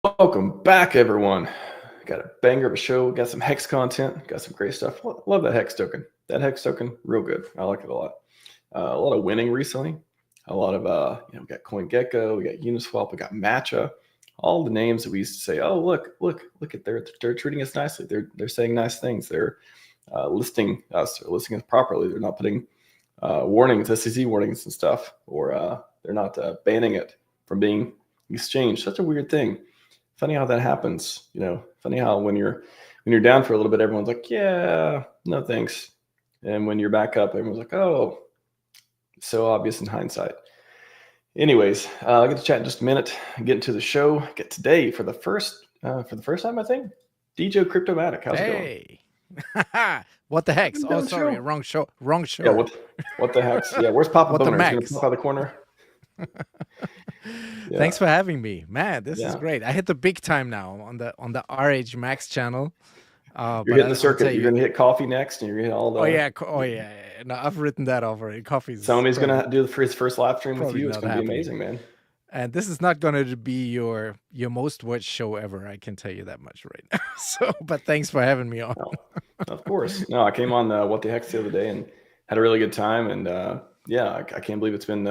Welcome back, everyone. Got a banger of a show. Got some Hex content. Got some great stuff. Love that Hex token. That Hex token, real good. I like it a lot. A lot of winning recently. A lot of we got CoinGecko, we got Uniswap, we got Matcha. All the names that we used to say, oh look at they're treating us nicely. They're saying nice things. They're listing us or listing us properly. They're not putting warnings, SEC warnings and stuff, or they're not banning it from being exchanged. Such a weird thing. Funny how that happens. Funny how when you're down for a little bit, everyone's like, yeah, no thanks. And when you're back up, everyone's like, oh, so obvious in hindsight. Anyways, I'll get to chat in just a minute, get into the show. Get today for the first time, I think, DJ Cryptomatic. How's it going? What the hex? Oh, sorry, wrong show. Yeah, what the hex? Yeah, where's Papa Boner? He's gonna pop out the corner. Yeah. Thanks for having me, man. This is great. I hit the big time now on the RHMax channel. You're hitting the circuit. You're gonna hit coffee next, and you're gonna hit all the. Oh yeah. No, I've written that already. Coffee's. Somebody's gonna do his first live stream with you. It's gonna be amazing, man. And this is not going to be your most watched show ever. I can tell you that much right now. So, but thanks for having me on. No, of course. No, I came on What the Hex the other day and had a really good time. And I can't believe it's been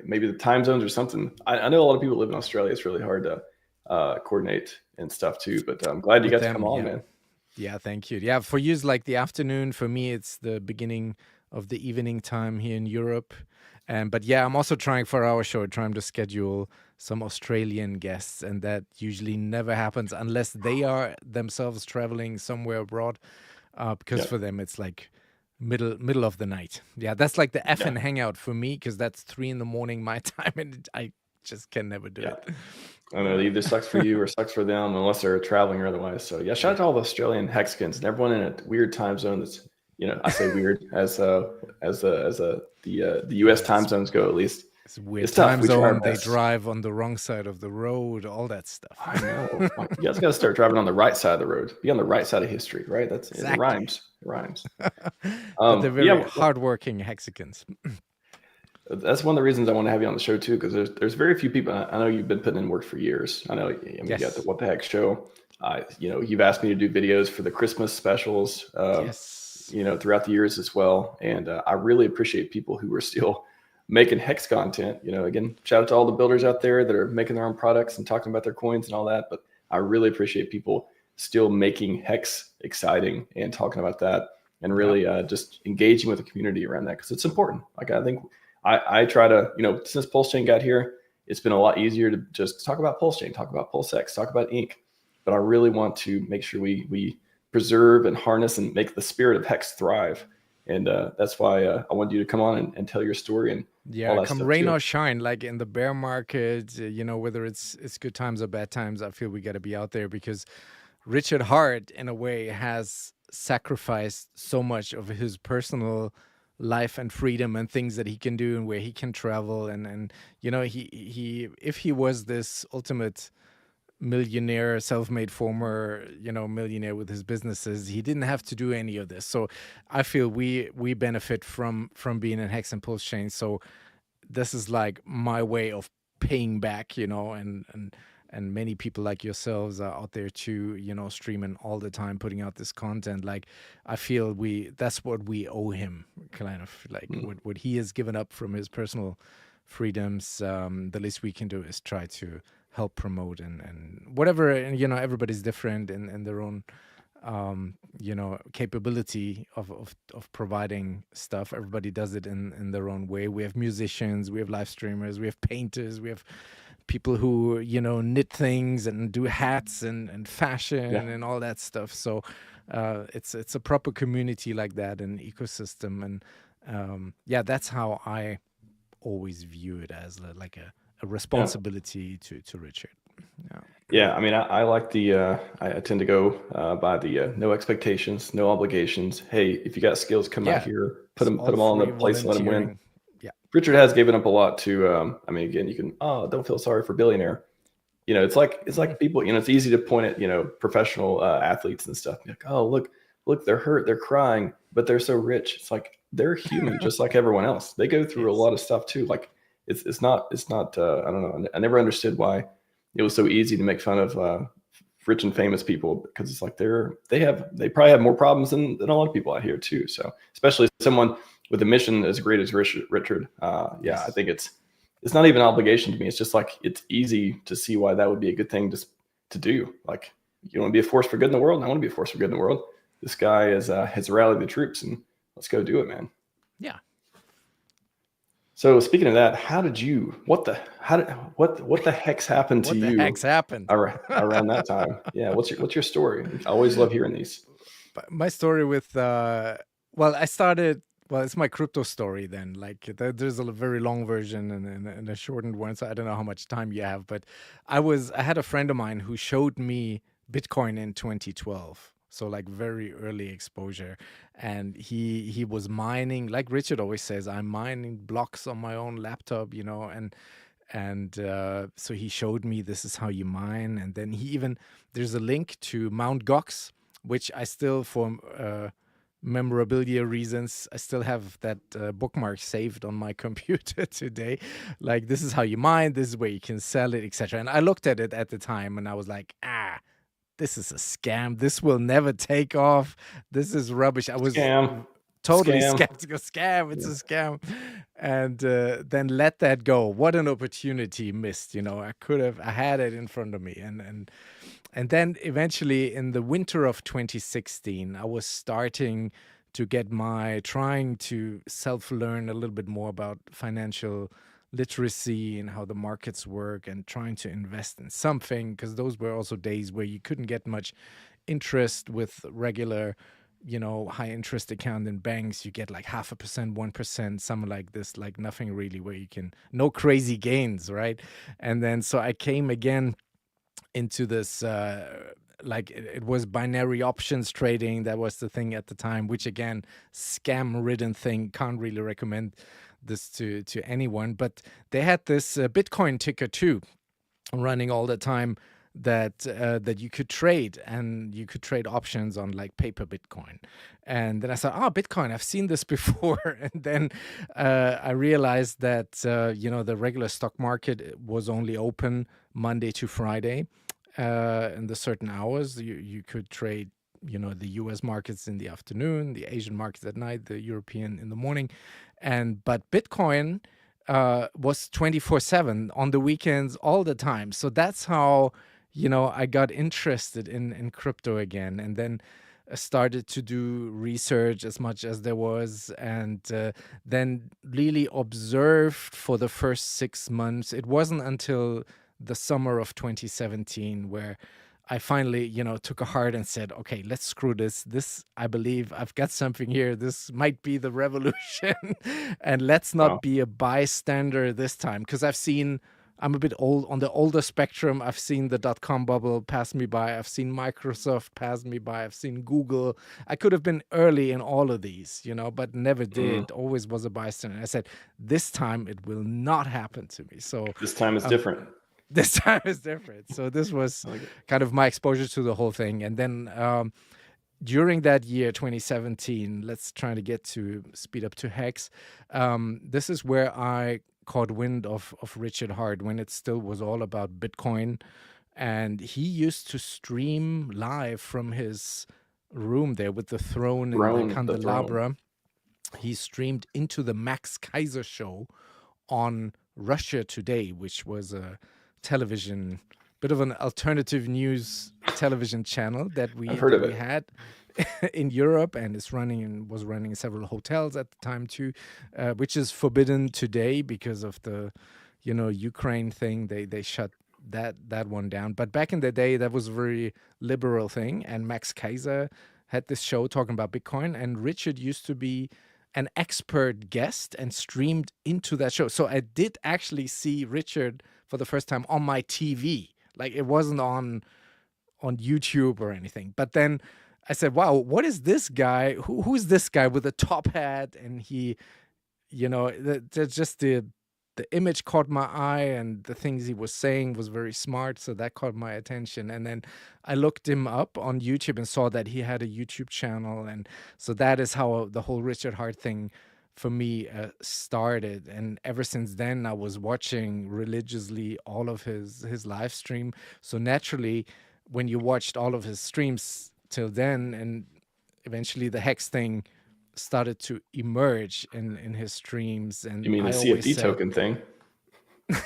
maybe the time zones or something. I know a lot of people live in Australia. It's really hard to coordinate and stuff too. But I'm glad you got to come on, man. Yeah, thank you. Yeah, for you it's like the afternoon. For me, it's the beginning of the evening time here in Europe. But yeah, I'm also trying for our show, trying to schedule some Australian guests, and that usually never happens unless they are themselves traveling somewhere abroad, because for them it's like middle of the night. Yeah, that's like the effing hangout for me, because that's 3 a.m. my time, and I just can never do it. I know, it either sucks for you or sucks for them, unless they're traveling or otherwise. So yeah, shout out to all the Australian Hexicans and everyone in a weird time zone that's, I say weird as the U.S. time zones go, at least. It's weird. It's time zone. They drive on the wrong side of the road, all that stuff. I know. You guys got to start driving on the right side of the road. Be on the right side of history, right? That's exactly. It rhymes. It rhymes. But they're very hardworking Hexicans. That's one of the reasons I want to have you on the show too, because there's very few people. I know you've been putting in work for years. I know. You got the What the Hex show. You've asked me to do videos for the Christmas specials. Throughout the years as well. And I really appreciate people who are still making Hex content. Again, shout out to all the builders out there that are making their own products and talking about their coins and all that. But I really appreciate people still making Hex exciting and talking about that and really just engaging with the community around that, because it's important. Like, I think I try to, since PulseChain got here, it's been a lot easier to just talk about PulseChain, talk about PulseX, talk about Inc. But I really want to make sure we preserve and harness and make the spirit of Hex thrive. And that's why I wanted you to come on and tell your story and all that come stuff rain too. or shine, like in the bear market, whether it's good times or bad times, I feel we got to be out there, because Richard Hart, in a way, has sacrificed so much of his personal life and freedom and things that he can do and where he can travel. And he if he was this ultimate millionaire, self-made former, millionaire with his businesses, he didn't have to do any of this. So I feel we benefit from being in Hex and PulseChain. So this is like my way of paying back, and many people like yourselves are out there too, streaming all the time, putting out this content. Like, I feel that's what we owe him, kind of like what he has given up from his personal freedoms. The least we can do is try to help promote and whatever, and everybody's different in their own capability of providing stuff. Everybody does it in their own way. We have musicians, we have live streamers, we have painters, we have people who knit things and do hats and fashion and all that stuff. So it's a proper community like that, an ecosystem. And that's how I always view it, as like a responsibility to Richard. I mean, I like the I tend to go by the no expectations, no obligations. Hey, if you got skills, come out here, put them all in the place and let them win. Richard has given up a lot to I mean, again, you can don't feel sorry for billionaire. It's like people, it's easy to point at professional athletes and stuff. Like, oh, look, they're hurt, they're crying, but they're so rich. It's like, they're human just like everyone else. They go through a lot of stuff too. Like, it's not I don't know. I never understood why it was so easy to make fun of rich and famous people, because it's like they probably have more problems than a lot of people out here too. So especially someone with a mission as great as Richard, I think it's not even an obligation to me. It's just like, it's easy to see why that would be a good thing to do. Like, you want to be a force for good in the world? I want to be a force for good in the world. This guy has rallied the troops, and let's go do it, man. Yeah. So speaking of that, what the heck's happened to you? What the heck's happened around that time? Yeah. What's your story? I always love hearing these. My story with, it's my crypto story then. Like, there's a very long version and a shortened one, so I don't know how much time you have. But I had a friend of mine who showed me Bitcoin in 2012. So like very early exposure. And he was mining, like Richard always says, I'm mining blocks on my own laptop, and so he showed me this is how you mine. And then there's a link to Mount Gox, which I still, for memorabilia reasons, I still have that bookmark saved on my computer today. Like, this is how you mine, this is where you can sell it, etc. And I looked at it at the time and I was like, this is a scam. This will never take off. This is rubbish. I was totally skeptical. Scam. It's a scam. And then let that go. What an opportunity missed. I had it in front of me. And then eventually in the winter of 2016, I was starting to trying to self-learn a little bit more about financial literacy and how the markets work, and trying to invest in something, because those were also days where you couldn't get much interest with regular, high interest account in banks. You get like 0.5%, 1%, something like this, like nothing really where you can, no crazy gains, right? And then so I came again into this, like it was binary options trading. That was the thing at the time, which again, scam-ridden thing. Can't really recommend this to anyone. But they had this Bitcoin ticker too, running all the time, that you could trade, and you could trade options on like paper Bitcoin. And then I thought, Bitcoin, I've seen this before. And then I realized that the regular stock market was only open Monday to Friday, in the certain hours. You could trade the US markets in the afternoon, the Asian markets at night, the European in the morning. But Bitcoin was 24/7 on the weekends, all the time. So that's how I got interested in crypto again. And then I started to do research as much as there was, and then really observed for the first 6 months. It wasn't until the summer of 2017 where I finally, took a heart and said, okay, let's screw this. I believe I've got something here. This might be the revolution. And let's not be a bystander this time. Because I'm a bit old, on the older spectrum. I've seen the .com bubble pass me by. I've seen Microsoft pass me by. I've seen Google. I could have been early in all of these, but never did. Always was a bystander. I said, this time it will not happen to me. So this time is different. This time is different. So this was kind of my exposure to the whole thing. And then during that year, 2017, let's try to get to speed up to HEX. This is where I caught wind of Richard Hart, when it still was all about Bitcoin. And he used to stream live from his room there with the throne and the candelabra. He streamed into the Max Kaiser show on Russia Today, which was a television, bit of an alternative news television channel that we had in Europe, and was running in several hotels at the time too, which is forbidden today because of the Ukraine thing. They shut that one down. But back in the day, that was a very liberal thing, and Max Kaiser had this show talking about Bitcoin, and Richard used to be an expert guest and streamed into that show. So I did actually see Richard for the first time on my TV. Like, it wasn't on YouTube or anything. But then I said, wow, what is this guy? Who's this guy with a top hat? And he, just the image caught my eye, and the things he was saying was very smart. So that caught my attention. And then I looked him up on YouTube and saw that he had a YouTube channel. And so that is how the whole Richard Hart thing for me started. And ever since then, I was watching religiously all of his live stream. So naturally, when you watched all of his streams till then, and eventually the hex thing started to emerge in his streams, You and mean the I always CFD said, token thing?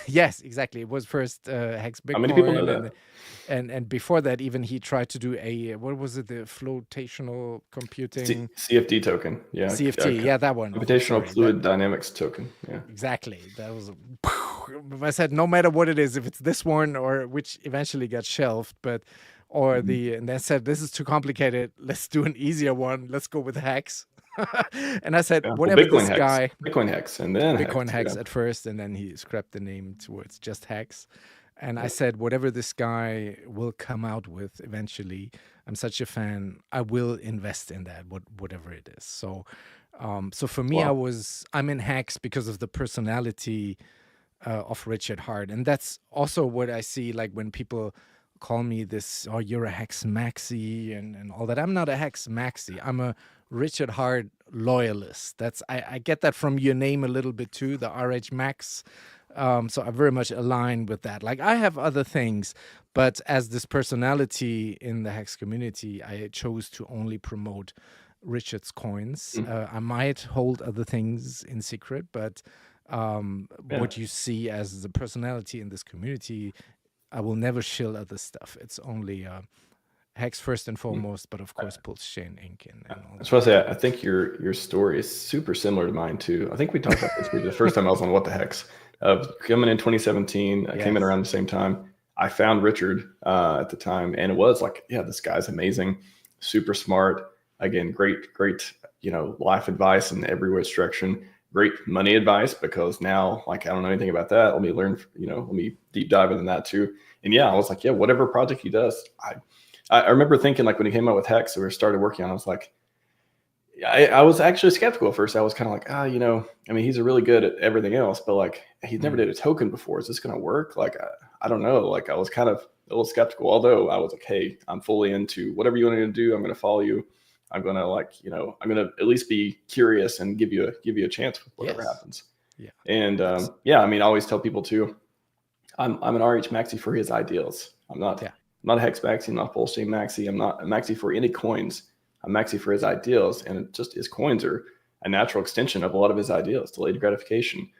yes, exactly. It was first hex How many people know Bitcoin, that? and before that, even he tried to do a, what was it, the flotational computing CFD token, yeah, CFT. Yeah, that one. computational Sorry, that fluid dynamics token, yeah. exactly. That was. I said no matter what it is, if it's this one or which eventually got shelved, but or the, and they said this is too complicated. Let's do an easier one. Let's go with hex. And I said Yeah. Well, whatever this guy. Bitcoin hex, and then Bitcoin hex. hex Yeah. at first, and then he scrapped the name towards just hex. And I said, whatever this guy will come out with eventually, I'm such a fan. I will invest in that, whatever it is. So, so for me, Wow. I'm in hex because of the personality of Richard Hart, and that's also what I see. Like when people call me this, oh, you're a hex maxi and all that. I'm not a hex maxi. I'm a Richard Hart loyalist. That's I get that from your name a little bit too, the RHMax. So I very much align with that. Like I have other things, but as this personality in the hex community, I chose to only promote Richard's coins. I might hold other things in secret, but what you see as the personality in this community, I will never shill other stuff. It's only Hex first and foremost, but of course PulseChain Inc. and all That's that. what I say. I think your story is super similar to mine too. I think we talked about this the first time I was on What the Hex. Coming in 2017, I came in around the same time. I found Richard at the time, and it was like, yeah, this guy's amazing, super smart. Again, great, life advice in every which direction. Great money advice, because now, like, I don't know anything about that. Let me learn, let me deep dive into that too. And yeah, I was like, yeah, whatever project he does, I remember thinking, like, when he came out with Hex, we started working on it, I was like, I was actually skeptical at first. I was kind of like, I mean, he's really good at everything else, but like, he never did a token before. Is this going to work? Like, I don't know. Like, I was kind of a little skeptical, although I was like, hey, I'm fully into whatever you want to do. I'm going to follow you. I'm going to, like, I'm going to at least be curious and give you a chance with whatever happens. Yeah. And yeah, I mean, I always tell people too, I'm an RH maxi for his ideals. I'm not a Hex maxi, I'm not a PulseChain maxi. I'm not a maxi for any coins. I'm maxi for his ideals, and it just, his coins are a natural extension of a lot of his ideals: delayed gratification,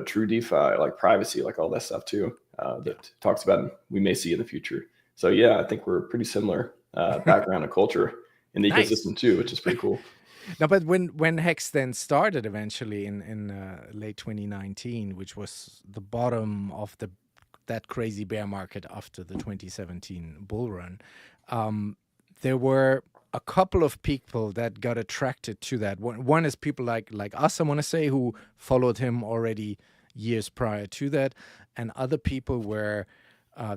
true DeFi, like privacy, like all that stuff too, that talks about we may see in the future. So yeah, I think we're pretty similar background and culture in the ecosystem too, which is pretty cool. No, but when Hex then started eventually in late 2019, which was the bottom of that crazy bear market after the 2017 bull run, there were a couple of people that got attracted to that. One is people like us, I want to say, who followed him already years prior to that, and other people were,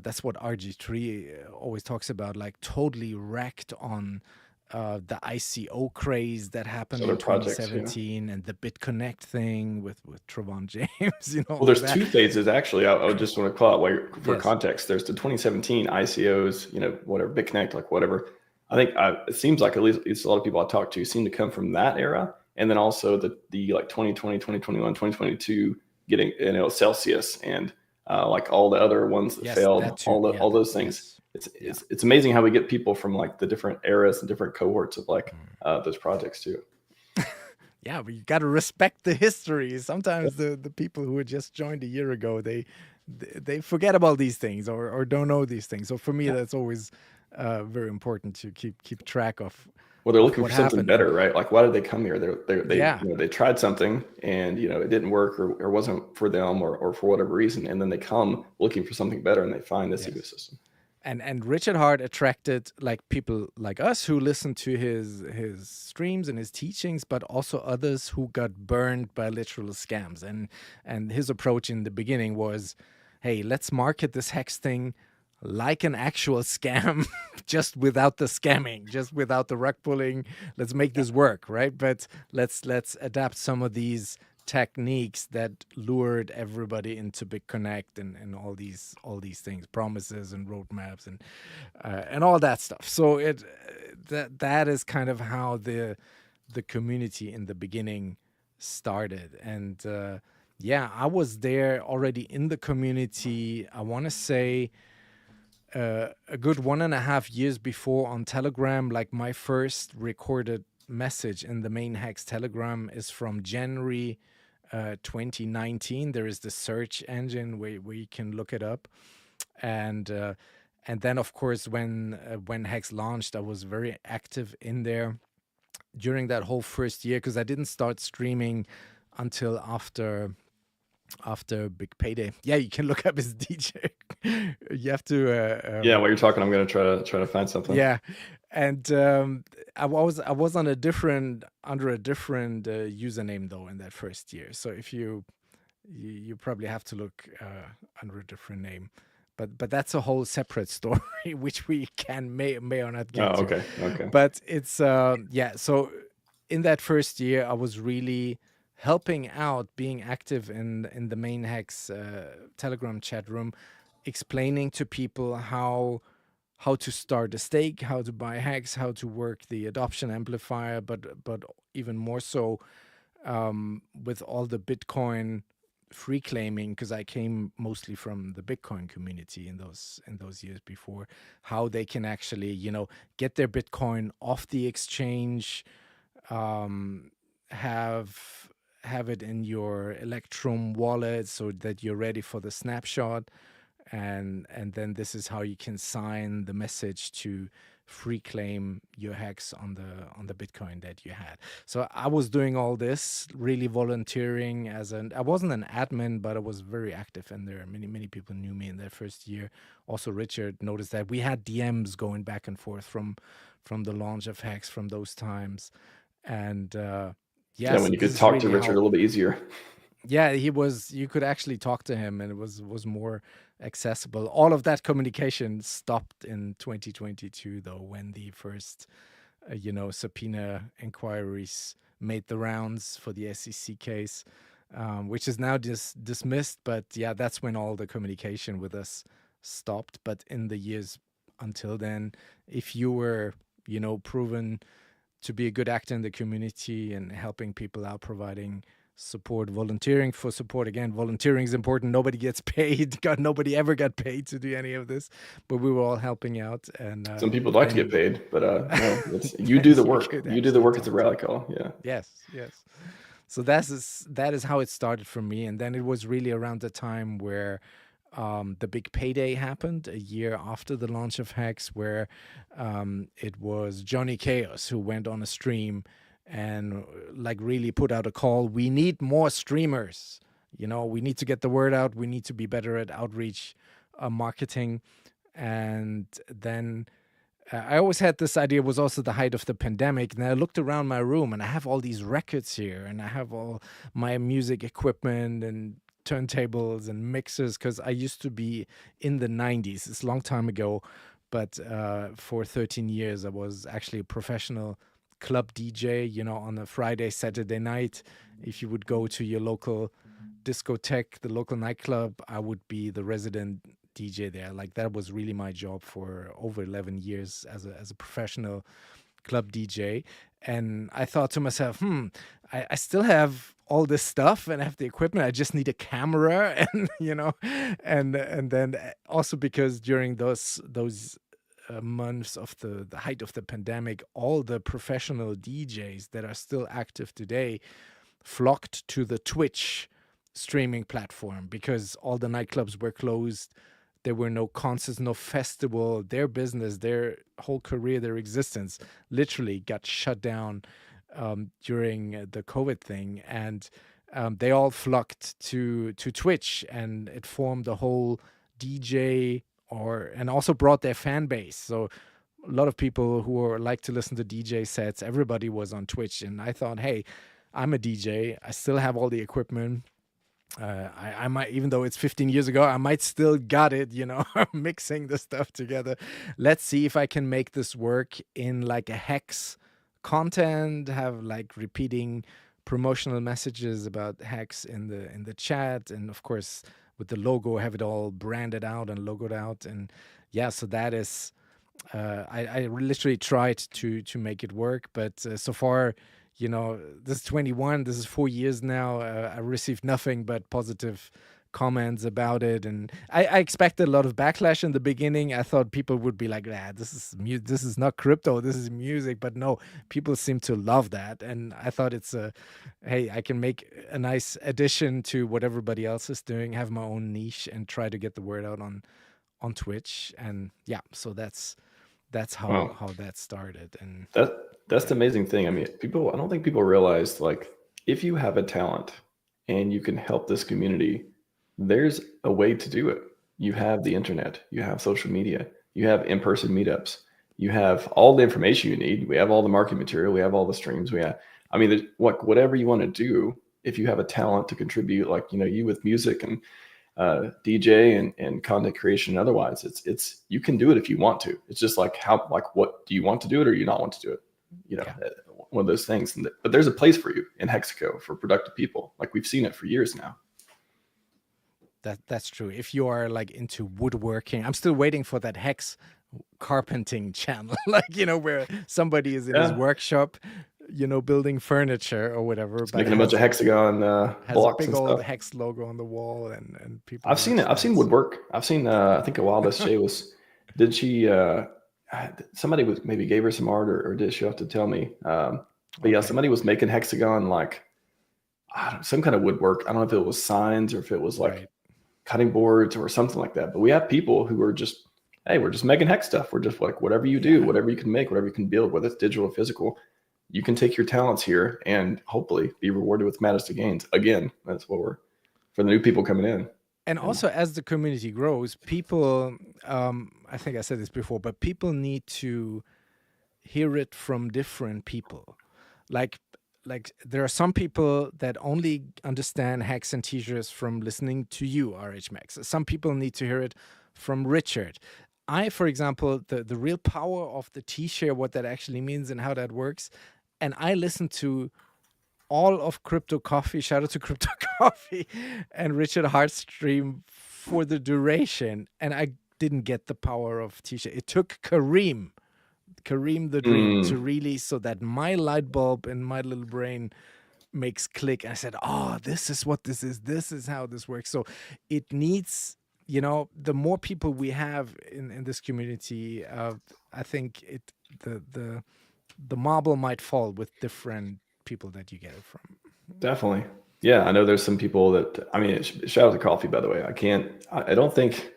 that's what RG3 always talks about, like totally wrecked on the ICO craze that happened in 2017 and the BitConnect thing with Trevon James. Well, there's two phases actually. I would just want to call out for context. There's the 2017 ICOs, whatever, BitConnect, like whatever. I think it seems like at least a lot of people I talk to seem to come from that era, and then also the like 2020, 2021, 2022 getting Celsius and like all the other ones that failed, all those things. It's amazing how we get people from like the different eras and different cohorts of like those projects too. Yeah, but you got to respect the history. Sometimes the people who had just joined a year ago, they forget about these things or don't know these things. So for me, that's always very important to keep track of. Well, they're looking for something better, right? Like, why did they come here? They they tried something and it didn't work or wasn't for them or for whatever reason, and then they come looking for something better and they find this ecosystem. And Richard Hart attracted like people like us who listened to his streams and his teachings, but also others who got burned by literal scams. And his approach in the beginning was, hey, let's market this Hex thing like an actual scam, just without the scamming, just without the rug pulling. Let's make this work, right? But let's adapt some of these techniques that lured everybody into BitConnect and all these things, promises and roadmaps and all that stuff. So that is kind of how the community in the beginning started. And yeah, I was there already in the community. I want to say a good 1.5 years before on Telegram. Like my first recorded message in the main HEX Telegram is from January 2019. There is the search engine where you can look it up, and then of course when HEX launched, I was very active in there during that whole first year, because I didn't start streaming until after Big Payday. Yeah, you can look up his DJ. You have to. Yeah, while you're talking, I'm gonna try to find something. Yeah, and I was on a different under a different username though in that first year. So if you probably have to look under a different name, but that's a whole separate story which we may or not get Oh, to. okay. But it's yeah. So in that first year, I was really helping out, being active in the main HEX Telegram chat room, explaining to people how to start a stake, how to buy HEX, how to work the adoption amplifier, but even more so with all the Bitcoin free claiming, because I came mostly from the Bitcoin community in those years before, how they can actually get their Bitcoin off the exchange, have it in your Electrum wallet so that you're ready for the snapshot, and then this is how you can sign the message to free claim your HEX on the Bitcoin that you had. So I was doing all this, really volunteering I wasn't an admin, but I was very active in there. Many people knew me in that first year. Also, Richard noticed that we had DMs going back and forth from the launch of HEX from those times. And yeah, when you could talk to Richard a little bit easier. Yeah, you could actually talk to him, and it was more accessible. All of that communication stopped in 2022 though, when the first subpoena inquiries made the rounds for the SEC case, which is now just dismissed. But yeah, that's when all the communication with us stopped. But in the years until then, if you were proven to be a good actor in the community and helping people out, providing support, volunteering for support. Again, volunteering is important. Nobody gets paid. Nobody ever got paid to do any of this, but we were all helping out. And some people would like to get paid, but no, you do the work. You do the work at the rally call. Yeah. Yes. So that is how it started for me. And then it was really around the time where the Big Payday happened, a year after the launch of HEX, where it was Johnny Chaos who went on a stream and like really put out a call. We need more streamers. We need to get the word out. We need to be better at outreach marketing. And then I always had this idea. It was also the height of the pandemic, and I looked around my room, and I have all these records here, and I have all my music equipment and turntables and mixers, because I used to be in the 90s. It's a long time ago, but for 13 years I was actually a professional club DJ. On a Friday, Saturday night, if you would go to your local discotheque, the local nightclub, I would be the resident DJ there. Like, that was really my job for over 11 years as a professional club DJ. And I thought to myself, I still have all this stuff and I have the equipment. I just need a camera, and and then also because during those months of the height of the pandemic, all the professional DJs that are still active today flocked to the Twitch streaming platform, because all the nightclubs were closed. There were no concerts, no festival. Their business, their whole career, their existence literally got shut down during the COVID thing. And they all flocked to Twitch, and it formed a whole DJ and also brought their fan base. So a lot of people who like to listen to DJ sets, everybody was on Twitch. And I thought, hey, I'm a DJ. I still have all the equipment. I might, even though it's 15 years ago, I might still got it, mixing the stuff together. Let's see if I can make this work in like a HEX content, have like repeating promotional messages about HEX in the chat, and of course with the logo, have it all branded out and logoed out. And yeah, so that is I literally tried to make it work, but so far, this is 21, this is 4 years now. I received nothing but positive comments about it, and I expected a lot of backlash in the beginning. I thought people would be like, this is not crypto, this is music. But no, people seem to love that, and I thought it's hey, I can make a nice addition to what everybody else is doing, have my own niche, and try to get the word out on Twitch. And yeah, so that's Wow. how that started. And That's the amazing thing. I mean, I don't think people realize, like, if you have a talent and you can help this community, there's a way to do it. You have the internet, you have social media, you have in-person meetups, you have all the information you need. We have all the marketing material, we have all the streams. I mean, whatever you want to do, if you have a talent to contribute, like, you with music and DJ and content creation and otherwise, it's you can do it if you want to. It's just like, what do you want to do it, or do you not want to do it? One of those things. But there's a place for you in Hexaco for productive people. Like, we've seen it for years now. That's true. If you are like into woodworking, I'm still waiting for that HEX carpenting channel, like, where somebody is in his workshop, building furniture or whatever, but making a bunch of hexagon has blocks a big and old stuff. HEX logo on the wall, and people. I've seen it. I've seen woodwork. I've seen. I think a while this Shay was. Did she? Somebody maybe gave her some art, or did she have to tell me? But yeah, somebody was making hexagon, like, some kind of woodwork. I don't know if it was signs or if it was like cutting boards or something like that. But we have people who are just, hey, we're just making hex stuff. We're just like, whatever you do, whatever you can make, whatever you can build, whether it's digital or physical, you can take your talents here and hopefully be rewarded with modest gains. Again, that's what we're, for the new people coming in. And also, as the community grows, people, I think I said this before, but people need to hear it from different people. Like there are some people that only understand HEX and t-shirts from listening to you, RHMax. Some people need to hear it from Richard. For example, the real power of the t-shirt, what that actually means and how that works. And I listen to all of Crypto Coffee, shout out to Crypto Coffee, and Richard Hart's stream for the duration. And I didn't get the power of t-shirt. It took Kareem the Dream to really, so that my light bulb in my little brain makes click. And I said, this is what this is. This is how this works. So it needs, the more people we have in this community, I think the marble might fall with different people that you get it from. Definitely. Yeah, I know there's some people that, I mean, shout out to Coffee, by the way. I don't think,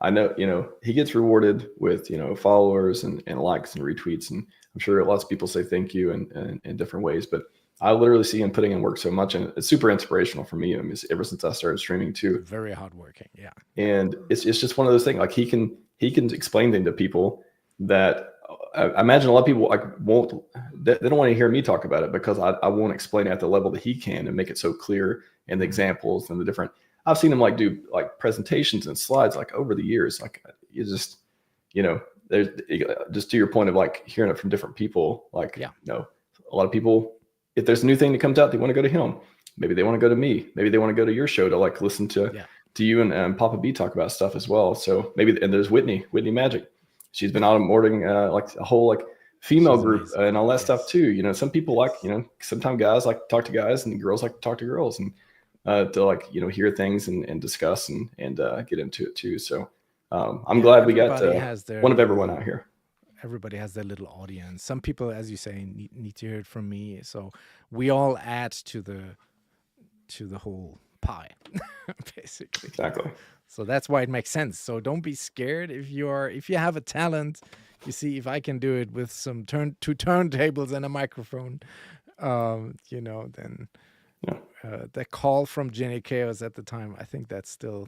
I know, he gets rewarded with, followers and likes and retweets. And I'm sure lots of people say thank you in different ways, but I literally see him putting in work so much, and it's super inspirational for me. I mean, ever since I started streaming too. Very hardworking. Yeah. And it's just one of those things, like, he can explain things to people that I imagine a lot of people they don't want to hear me talk about it, because I won't explain it at the level that he can and make it so clear, and the examples and the different, I've seen him do presentations and slides over the years. You just, there's just to your point of hearing it from different people. A lot of people, if there's a new thing that comes out, they want to go to him. Maybe they want to go to me. Maybe they want to go to your show to listen to you and Papa B talk about stuff as well. So and there's Whitney Magic. She's been onboarding a whole female group and all that stuff too. Some people sometimes guys like to talk to guys, and girls like to talk to girls, and to hear things and discuss and get into it too. So I'm glad we got one of everyone out here. Everybody has their little audience. Some people, as you say, need to hear it from me. So we all add to the whole pie, basically. Exactly. So that's why it makes sense. So don't be scared if you have a talent. You see, if I can do it with some two turntables and a microphone, then the call from Jenny Chaos at the time, I think that still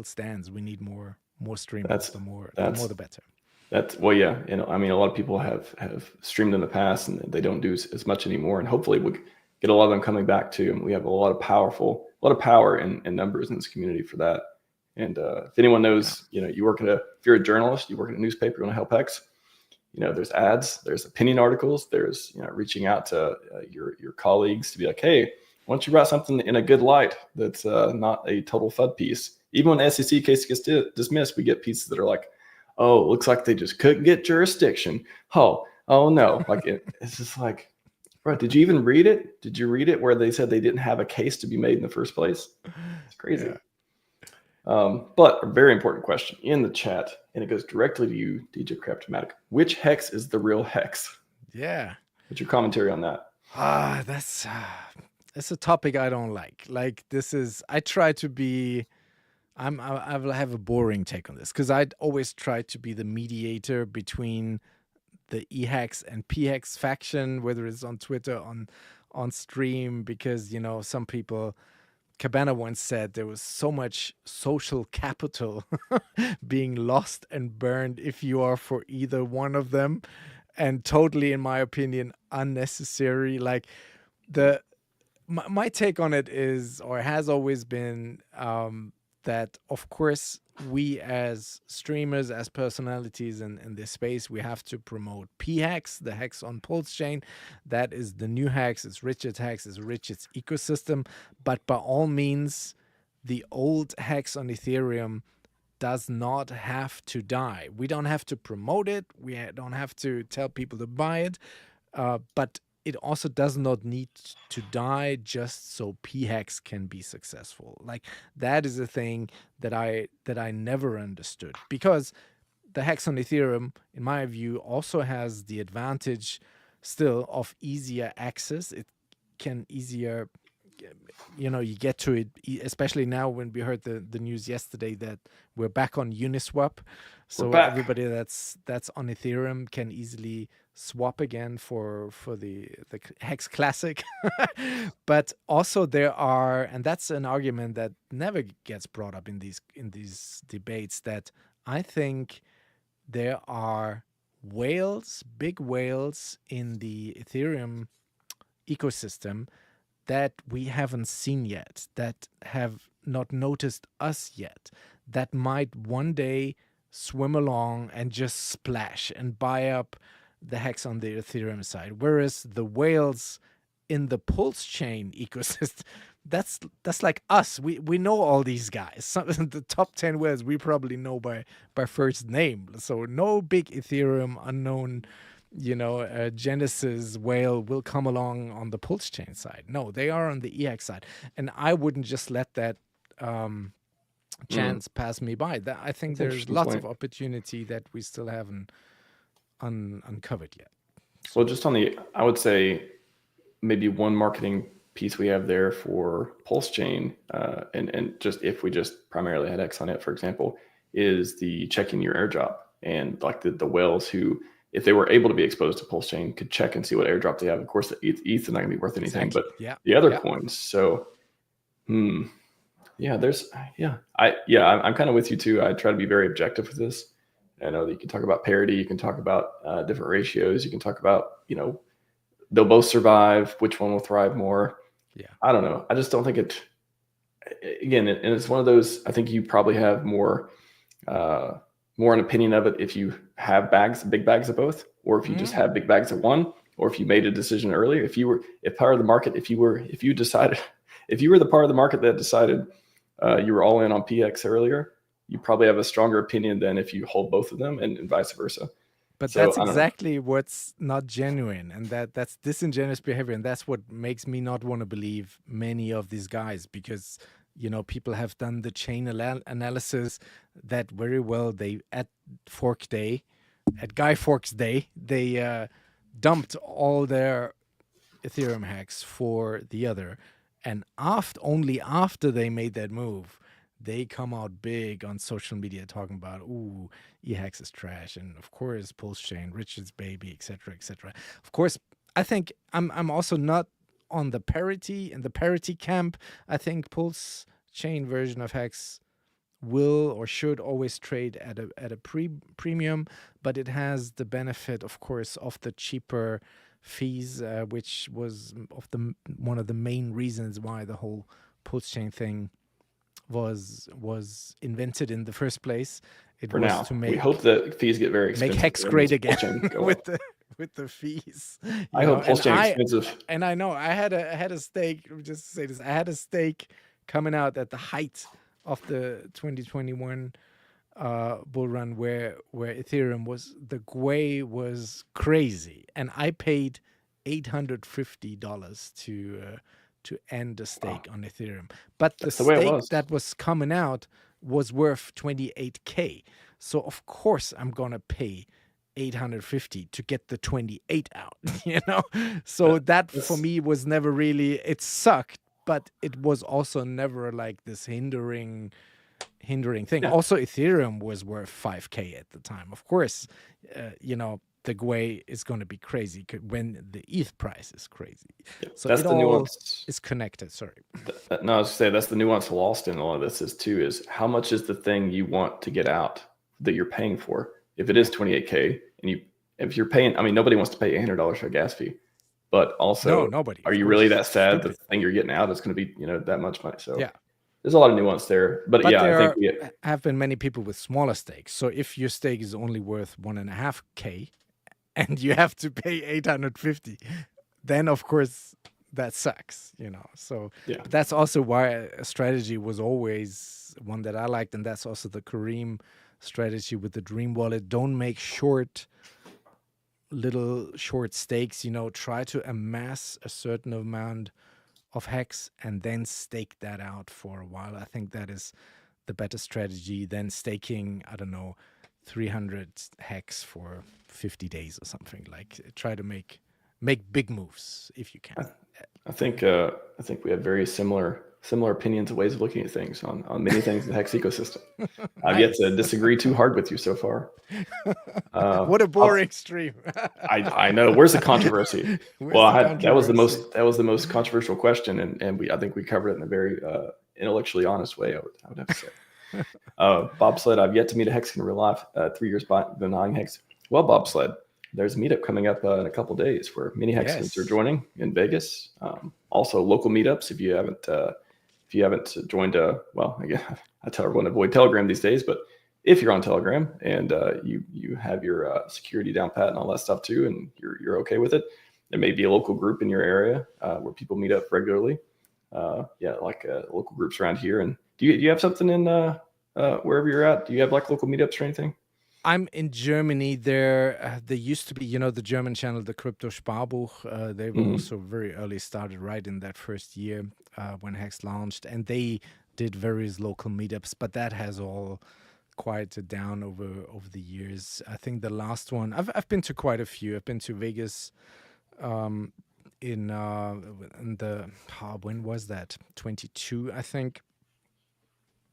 stands. We need more streamers. The more the better. Yeah. I mean, a lot of people have streamed in the past, and they don't do as much anymore. And hopefully we'll get a lot of them coming back too. And we have a lot of power in numbers in this community for that. And if anyone knows, if you're a journalist, you work at a newspaper, you want to help HEX, there's ads, there's opinion articles, there's, reaching out to your colleagues to be like, hey, why don't you write something in a good light that's not a total FUD piece? Even when the SEC case gets dismissed, we get pieces that are like, oh, it looks like they just couldn't get jurisdiction. Oh no. It's just Right. Did you even read it? Did you read it where they said they didn't have a case to be made in the first place? It's crazy. Yeah. But a very important question in the chat, and it goes directly to you, DJ Cryptomatic. Which hex is the real hex? Yeah. What's your commentary on that? That's a topic I don't like. Like, this is, I try to be, I will have a boring take on this because I'd always try to be the mediator between the EHEX and PHEX faction, whether it's on Twitter, on stream, because, you know, some people, Cabana once said there was so much social capital being lost and burned if you are for either one of them, and totally, in my opinion, unnecessary. Like, my take on it is, or has always been, that of course we as streamers, as personalities in this space, we have to promote PHEX, the hex on PulseChain. That is the new hex. It's Richard's hex. It's Richard's ecosystem. But by all means, the old hex on Ethereum does not have to die. We don't have to promote it. We don't have to tell people to buy it. But it also does not need to die just so PHEX can be successful. Like, that is a thing that I never understood, because the hex on Ethereum, in my view, also has the advantage still of easier access. It can easier, you know, you get to it, especially now when we heard the news yesterday that we're back on Uniswap. So everybody that's on Ethereum can easily swap again for the Hex Classic. But also there are, and that's an argument that never gets brought up in these debates, that I think there are whales, big whales in the Ethereum ecosystem that we haven't seen yet, that have not noticed us yet, that might one day swim along and just splash and buy up the hex on the Ethereum side. Whereas the whales in the PulseChain ecosystem, that's like us. We know all these guys. Some the top 10 whales we probably know by first name. So no big Ethereum unknown, you know, Genesis whale will come along on the PulseChain side. No, they are on the EX side, and I wouldn't just let that chance pass me by. That I think there's lots of opportunity that we still haven't uncovered yet. So, well, just on the, I would say maybe one marketing piece we have there for PulseChain, and just if we just primarily had X on it, for example, is the checking your airdrop, and like the whales who, if they were able to be exposed to PulseChain, could check and see what airdrop they have. Of course, the ETH is not going to be worth anything, but the other coins. So, yeah, there's, I'm kind of with you too. I try to be very objective with this. I know that you can talk about parity, you can talk about different ratios, you can talk about, you know, they'll both survive, which one will thrive more. Yeah, I don't know. I just don't think it, again, and it's one of those, I think you probably have more an opinion of it if you have big bags of both, or if you just have big bags of one, or if you made a decision earlier. If you were part of the market, if you were the part of the market that decided you were all in on PX earlier, you probably have a stronger opinion than if you hold both of them, and vice versa. But so, that's exactly what's not genuine, and that's disingenuous behavior, and that's what makes me not want to believe many of these guys, because, you know, people have done the chain analysis that very well. They at Guy Fawkes Day, they dumped all their Ethereum hacks for the other, and only after they made that move, they come out big on social media talking about, ooh, EHEX is trash, and of course PulseChain, Richard's baby, etc., etc. Of course, I think I'm also not on the parity camp. I think PulseChain version of HEX will or should always trade at a premium, but it has the benefit, of course, of the cheaper fees, which was one of the main reasons why the whole PulseChain thing was invented in the first place. It for was now, to make, we hope that fees get very expensive. Make HEX great again with the fees. I hope PulseChain expensive. And I know I had a stake. Just to say this, I had a stake coming out at the height of the 2021 bull run, where Ethereum was, the GWei was crazy, and I paid $850 to end the stake on Ethereum. But the That's the way it stake was. that was coming out was worth 28K. So of course I'm gonna pay 850 to get the 28 out, you know? So that for That's me was never really, it sucked, but it was also never like this hindering thing. yeah. Also, Ethereum was worth 5K at the time. Of course, the GUI is going to be crazy when the ETH price is crazy. Yeah. So That's it the all nuance. is connected. Sorry. No, I was gonna say that's the nuance lost in all of this is how much is the thing you want to get out that you're paying for. If it is 28K and if you're paying, I mean, nobody wants to pay $800 for a gas fee, but No, also, nobody. are Of you really course, that sad that stupid. the thing you're getting out is going to be, that much money? So Yeah. there's a lot of nuance there, but But yeah, I think there have been many people with smaller stakes. So if your stake is only worth 1.5K and you have to pay 850, then of course that sucks, So yeah, but that's also why a strategy was always one that I liked, and that's also the Kareem strategy with the Dream Wallet. Don't make little short stakes, try to amass a certain amount of HEX and then stake that out for a while. I think that is the better strategy than staking, I don't know, 300 HEX for 50 days or something. Like try to make big moves if you can. I think we have very similar opinions and ways of looking at things on many things in the HEX ecosystem. I've yet to disagree too hard with you so far. What a boring stream. I know. Where's the controversy? That was the most controversial question, and I think we covered it in a very intellectually honest way. I would have to say. Bobsled, I've yet to meet a Hexagon in real life. 3 years behind Hex. Well, Bobsled, there's a meetup coming up in a couple of days where many Hexagons are joining in Vegas. Also, local meetups. If you haven't joined, well, again, I tell everyone to avoid Telegram these days, but if you're on Telegram and you have your security down pat and all that stuff too, and you're okay with it, there may be a local group in your area where people meet up regularly. Local groups around here. And do you have something in wherever you're at? Do you have like local meetups or anything? I'm in Germany. There used to be, the German channel, the Crypto Sparbuch. They were also very early started, right in that first year when Hex launched, and they did various local meetups. But that has all quieted down over the years. I think the last one, I've been to quite a few. I've been to Vegas in the when was that? 22, I think.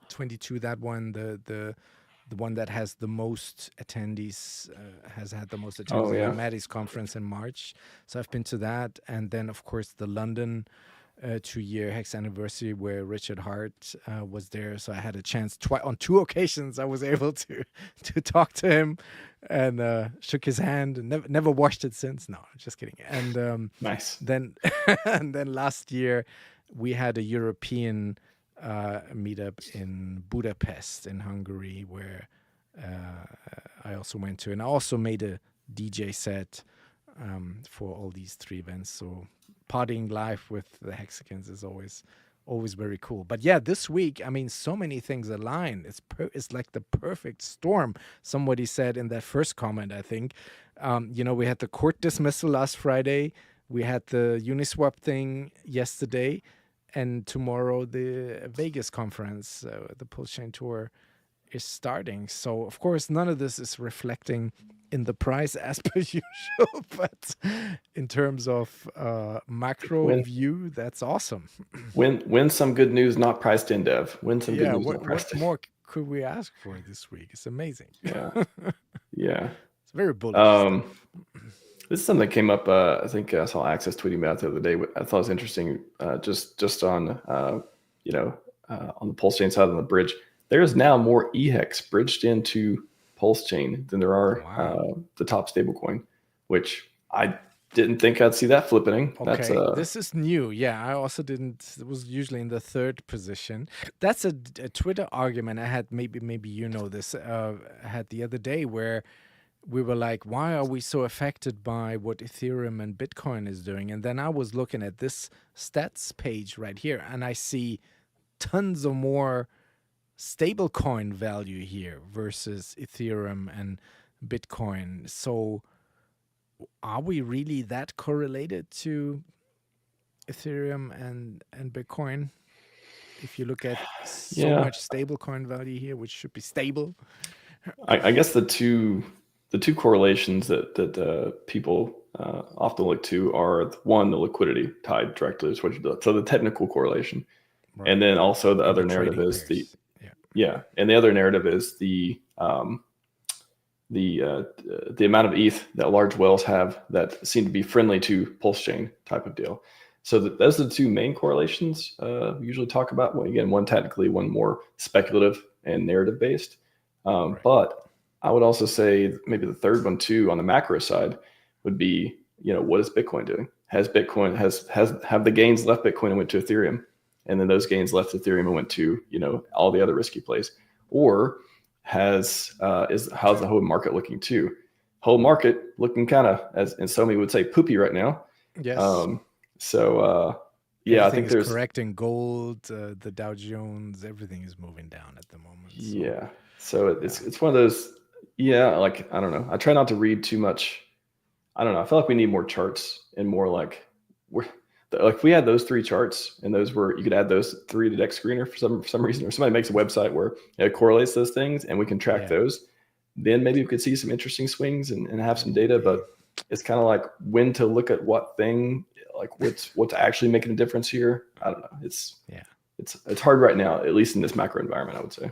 22. That one, the one that has the most attendees, has had the most attendees. Oh, yeah. The Maddie's conference in March. So I've been to that, and then of course the London 2-year Hex anniversary where Richard Hart was there. So I had a chance on 2 occasions. I was able to talk to him and shook his hand. And never washed it since. No, just kidding. And nice. Then and then last year we had a European meetup in Budapest in Hungary where I also went to, and I also made a DJ set for all these 3 events. So partying live with the Hexagons is always very cool. But yeah, this week, I mean, so many things align. It's like the perfect storm. Somebody said in that first comment, I think, we had the court dismissal last Friday. We had the Uniswap thing yesterday. And tomorrow, the Vegas conference, the PulseChain tour, is starting. So, of course, none of this is reflecting in the price as per usual. But in terms of macro view, that's awesome. Win some good news not priced in, Dev. Win some good news not priced in. What more could we ask for this week? It's amazing. Yeah. It's very bullish. This is something that came up. I think I saw Access tweeting about the other day. I thought it was interesting. Just on on the PulseChain side on the bridge, there is now more EHEX bridged into PulseChain than there are the top stablecoin, which I didn't think I'd see that flipping. Okay, this is new. Yeah, I also didn't. It was usually in the 3rd position. That's a Twitter argument I had. Maybe you know this. I had the other day where we were like, why are we so affected by what Ethereum and Bitcoin is doing? And then I was looking at this stats page right here, and I see tons of more stablecoin value here versus Ethereum and Bitcoin. So are we really that correlated to Ethereum and Bitcoin? If you look at so Yeah, much stable coin value here, which should be stable. I guess the two correlations that people often look to are, one, the liquidity tied directly to what you do. So the technical correlation, Right. and then also the And other the narrative trading is pairs. and the other narrative is the amount of ETH that large whales have that seem to be friendly to PulseChain type of deal. So those are the two main correlations we usually talk about. Well, again, one technically, one more speculative and narrative based. Right. But I would also say maybe the third one too on the macro side would be, what is Bitcoin doing? Have the gains left Bitcoin and went to Ethereum, and then those gains left Ethereum and went to all the other risky plays, or how's the whole market looking too? Whole market looking kind of, as and somebody would say, poopy right now. Yes. Yeah, everything I think is there's correcting. Gold, the Dow Jones, everything is moving down at the moment. So, yeah. So it's one of those. Yeah, like I don't know. I try not to read too much. I don't know. I feel like we need more charts and more like if we had those three charts and those were, you could add those three to Dex Screener for some reason, or somebody makes a website where it correlates those things and we can track those. Then maybe we could see some interesting swings and have some data. But it's kind of like when to look at what thing, like what's actually making a difference here. I don't know. It's hard right now, at least in this macro environment, I would say.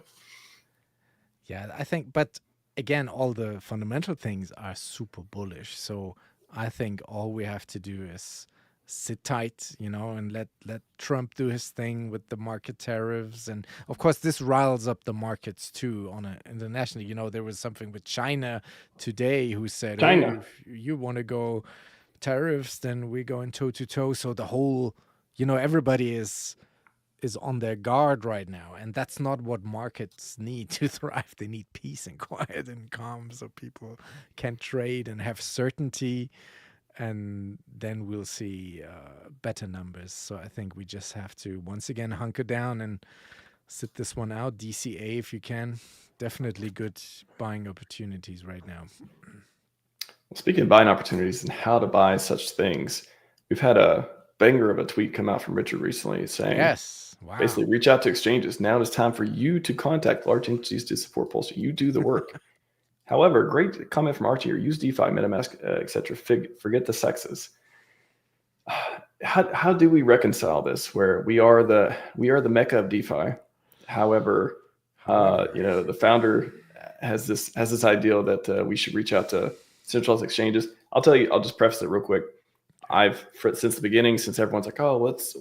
Yeah, I think, but again, all the fundamental things are super bullish. So I think all we have to do is sit tight, and let Trump do his thing with the market tariffs. And of course, this riles up the markets too on a internationally. There was something with China today who said, China. if you want to go tariffs, then we're going toe to toe. So the whole, everybody is on their guard right now, and that's not what markets need to thrive. They need peace and quiet and calm so people can trade and have certainty, and then we'll see better numbers. So I think we just have to once again hunker down and sit this one out. DCA if you can. Definitely good buying opportunities right now. Speaking of buying opportunities and how to buy such things, we've had a banger of a tweet come out from Richard recently saying, yes, wow. Basically, reach out to exchanges. Now it is time for you to contact large entities to support PulseChain. You do the work. However, great comment from Archie here. Use DeFi, MetaMask, etc. Forget the sexes. How do we reconcile this? Where we are the mecca of DeFi. However, the founder has this ideal that we should reach out to centralized exchanges. I'll just preface it real quick. Since the beginning, since everyone's like, oh, let's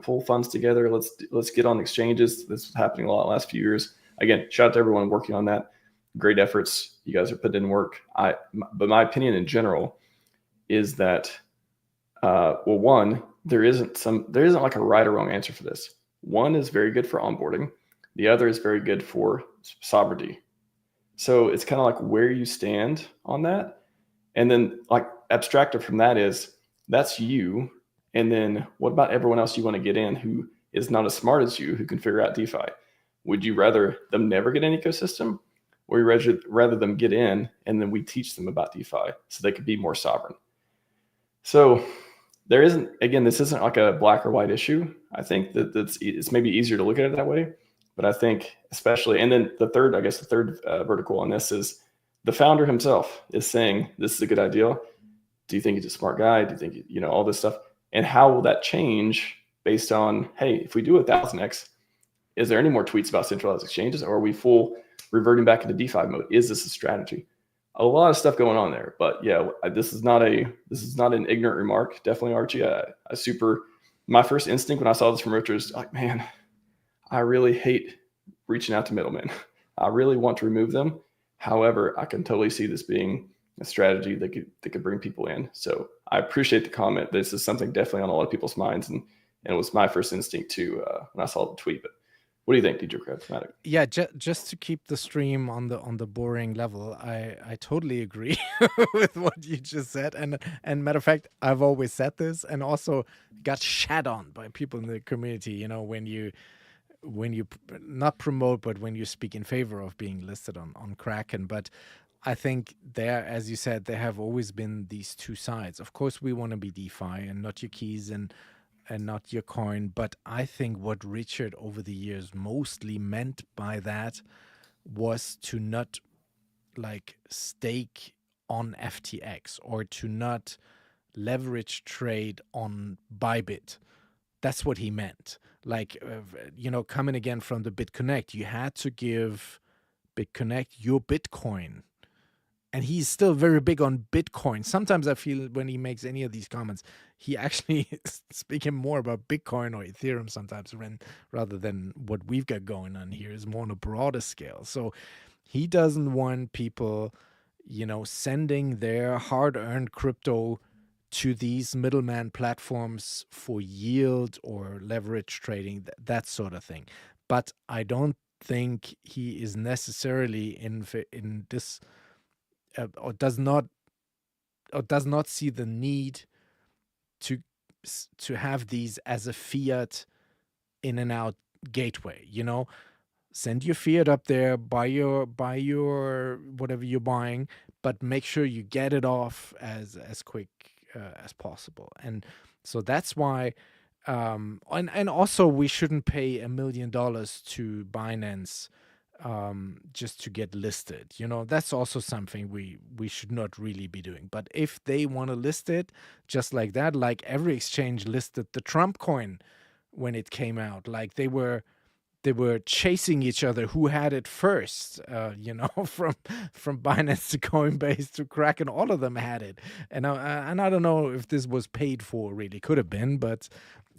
pull funds together, let's get on exchanges. This is happening a lot in the last few years. Again, shout out to everyone working on that. Great efforts. You guys are putting in work. But my opinion in general is that, one, there isn't like a right or wrong answer for this. One is very good for onboarding. The other is very good for sovereignty. So it's kind of like where you stand on that. And then like abstracted from that is, that's you. And then what about everyone else you want to get in who is not as smart as you, who can figure out DeFi? Would you rather them never get an ecosystem, or you rather them get in and then we teach them about DeFi so they could be more sovereign? So this isn't like a black or white issue. I think that it's maybe easier to look at it that way. But I think especially, and then the third vertical on this is the founder himself is saying, this is a good idea. Do you think he's a smart guy? Do you think, all this stuff? And how will that change based on, hey, if we do 1000x, is there any more tweets about centralized exchanges, or are we full reverting back into DeFi mode? Is this a strategy? A lot of stuff going on there, but yeah, this is not an ignorant remark. Definitely, Archie. My first instinct when I saw this from Richard is like, man, I really hate reaching out to middlemen. I really want to remove them. However, I can totally see this being a strategy that could bring people in. So I appreciate the comment. This is something definitely on a lot of people's minds, and it was my first instinct too when I saw the tweet. But what do you think, DJ Charismatic? Yeah, just to keep the stream on the boring level, I totally agree with what you just said. And matter of fact, I've always said this, and also got shat on by people in the community. When you not promote, but when you speak in favor of being listed on Kraken. But I think there, as you said, there have always been these two sides. Of course, we want to be DeFi and not your keys and not your coin. But I think what Richard over the years mostly meant by that was to not like stake on FTX or to not leverage trade on Bybit. That's what he meant. Like, coming again from the BitConnect, you had to give BitConnect your Bitcoin. And he's still very big on Bitcoin. Sometimes I feel when he makes any of these comments, he actually is speaking more about Bitcoin or Ethereum sometimes rather than what we've got going on here is more on a broader scale. So he doesn't want people, sending their hard-earned crypto to these middleman platforms for yield or leverage trading, that sort of thing. But I don't think he is necessarily in this or does not see the need to have these as a fiat in and out gateway. Send your fiat up there, buy your whatever you're buying, but make sure you get it off as quick as possible. And so that's why and also we shouldn't pay $1 million to Binance just to get listed. That's also something we should not really be doing. But if they want to list it just like that, like every exchange listed the Trump coin when it came out, like they were chasing each other who had it first, from Binance to Coinbase to Kraken, all of them had it. And I don't know if this was paid for, really could have been, but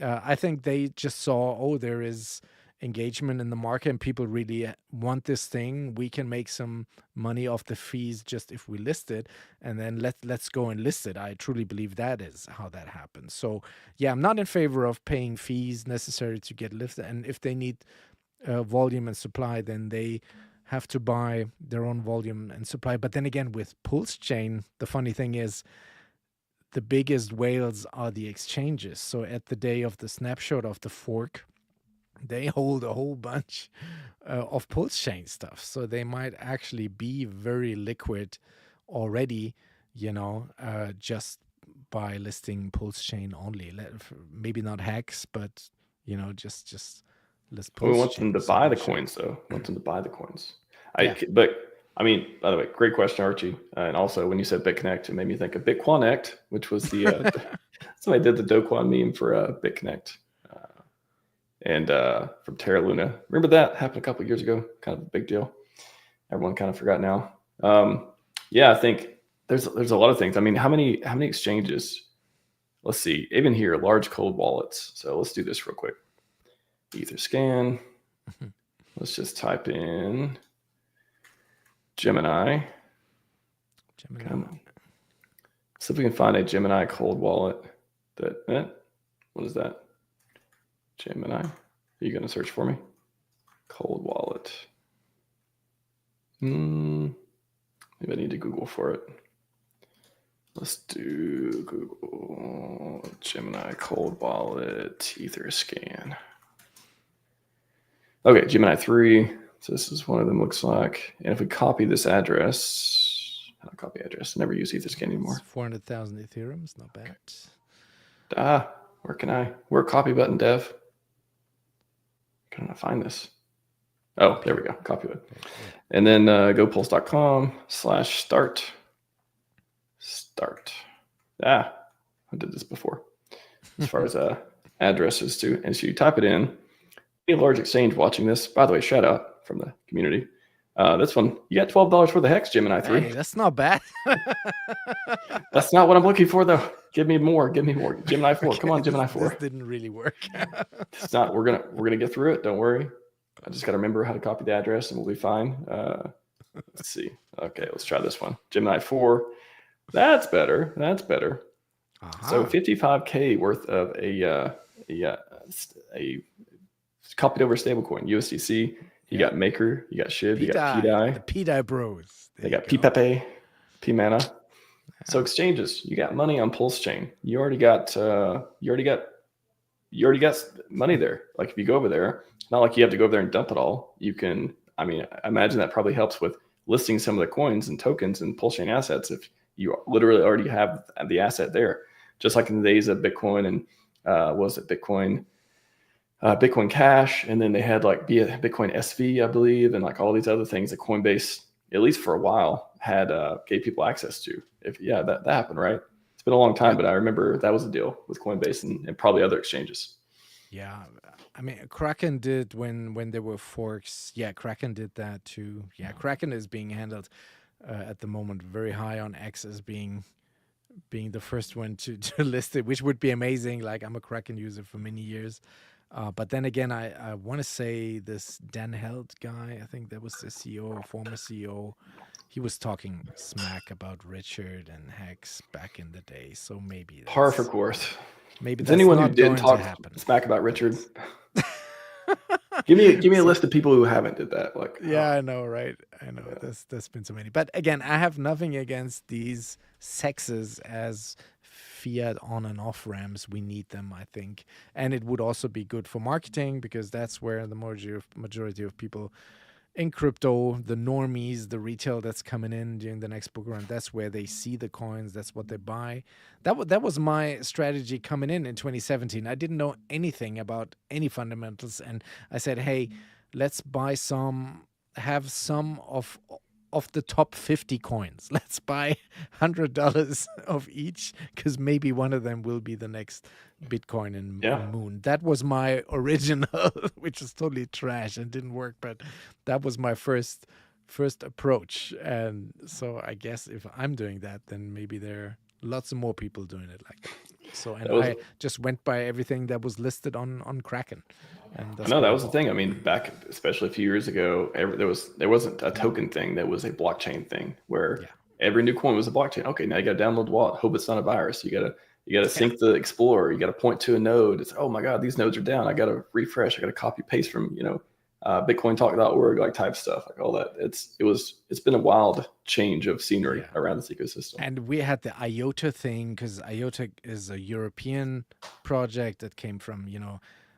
I think they just saw, there is engagement in the market and people really want this thing. We can make some money off the fees just if we list it, and then let's go and list it. I truly believe that is how that happens. So yeah, I'm not in favor of paying fees necessary to get listed, and if they need volume and supply, then they have to buy their own volume and supply. But then again, with PulseChain, the funny thing is the biggest whales are the exchanges. So at the day of the snapshot of the fork, they hold a whole bunch of PulseChain stuff. So they might actually be very liquid already, just by listing PulseChain only. Maybe not HEX, but, just list PulseChain. We want them to buy the coins, though. We want them to buy the coins. But I mean, by the way, great question, Archie. And also, when you said BitConnect, it made me think of BitQuanect, which was the somebody did the DoQuan meme for BitConnect, and from Terra Luna. Remember that happened a couple of years ago? Kind of a big deal. Everyone kind of forgot now. I think there's a lot of things. I mean, how many exchanges? Let's see. Even here, large cold wallets. So let's do this real quick. Etherscan. Let's just type in Gemini. Come on. See if we can find a Gemini cold wallet. What is that? Gemini. Are you going to search for me? Cold wallet. Maybe I need to Google for it. Let's do Google Gemini cold wallet Etherscan. Okay, Gemini 3. So this is one of them, looks like. And if we copy this address, I'll copy address. Never use Etherscan anymore. 400,000 Ethereum is not bad. Okay. Where copy button, dev? Can I find this? Oh, there we go. Copy it. And then go pulse.com/start. Start. I did this before. As far as addresses too. And so you type it in. Be a large exchange watching this. By the way, shout out from the community. This one, you got $12 for the HEX Gemini 3. Hey, that's not bad. That's not what I'm looking for, though. Give me more. Gemini 4. Okay, come on, Gemini 4. This didn't really work. It's not. We're gonna get through it. Don't worry. I just got to remember how to copy the address, and we'll be fine. Let's see. Okay, let's try this one. Gemini 4. That's better. Uh-huh. So 55K worth of a copied over stablecoin USDC. You got Maker, you got Shiv, you got PDI. The PDI bros. They got PPepe, PMana. So exchanges, you got money on PulseChain. You already got money there. Like if you go over there, not like you have to go over there and dump it all. You can. I mean, I imagine that probably helps with listing some of the coins and tokens and PulseChain assets if you literally already have the asset there. Just like in the days of Bitcoin and Bitcoin Cash, and then they had like Bitcoin SV, I believe, and like all these other things that Coinbase, at least for a while, had gave people access to. That happened, right? It's been a long time, but I remember that was a deal with Coinbase and probably other exchanges. Yeah, I mean, Kraken did when there were forks. Yeah, Kraken did that too. Yeah, Kraken is being handled at the moment very high on X as being the first one to list it, which would be amazing. Like, I'm a Kraken user for many years. But then again, I want to say this Dan Held guy, I think that was the CEO, former CEO, he was talking smack about Richard and Hex back in the day. So maybe Par for course. Maybe Is that's anyone not who didn't talk smack about Richard? Give me a list of people who haven't did that. Like, yeah, I know, right? I know. Yeah. There's been so many. But again, I have nothing against these sexes as fiat on and off ramps. We need them, I think. And it would also be good for marketing because that's where the majority of people in crypto, the normies, the retail that's coming in during the next book run, that's where they see the coins. That's what they buy. That was my strategy coming in 2017. I didn't know anything about any fundamentals. And I said, hey, let's buy have some of the top 50 coins. Let's buy $100 of each because maybe one of them will be the next Bitcoin and Moon. That was my original, which is totally trash and didn't work, but that was my first approach. And so I guess if I'm doing that, then maybe there are lots of more people doing it like that. So, and I just went by everything that was listed on Kraken. And no, that was the thing. I mean, back, especially a few years ago, there wasn't a token thing. That was a blockchain thing where every new coin was a blockchain. Okay, now you got to download the wallet. Hope it's not a virus. You got to sync the Explorer. You got to point to a node. It's, oh my God, these nodes are down. I got to refresh. I got to copy paste from BitcoinTalk.org, like type stuff, like all that. It's been a wild change of scenery around this ecosystem. And we had the IOTA thing because IOTA is a European project that came from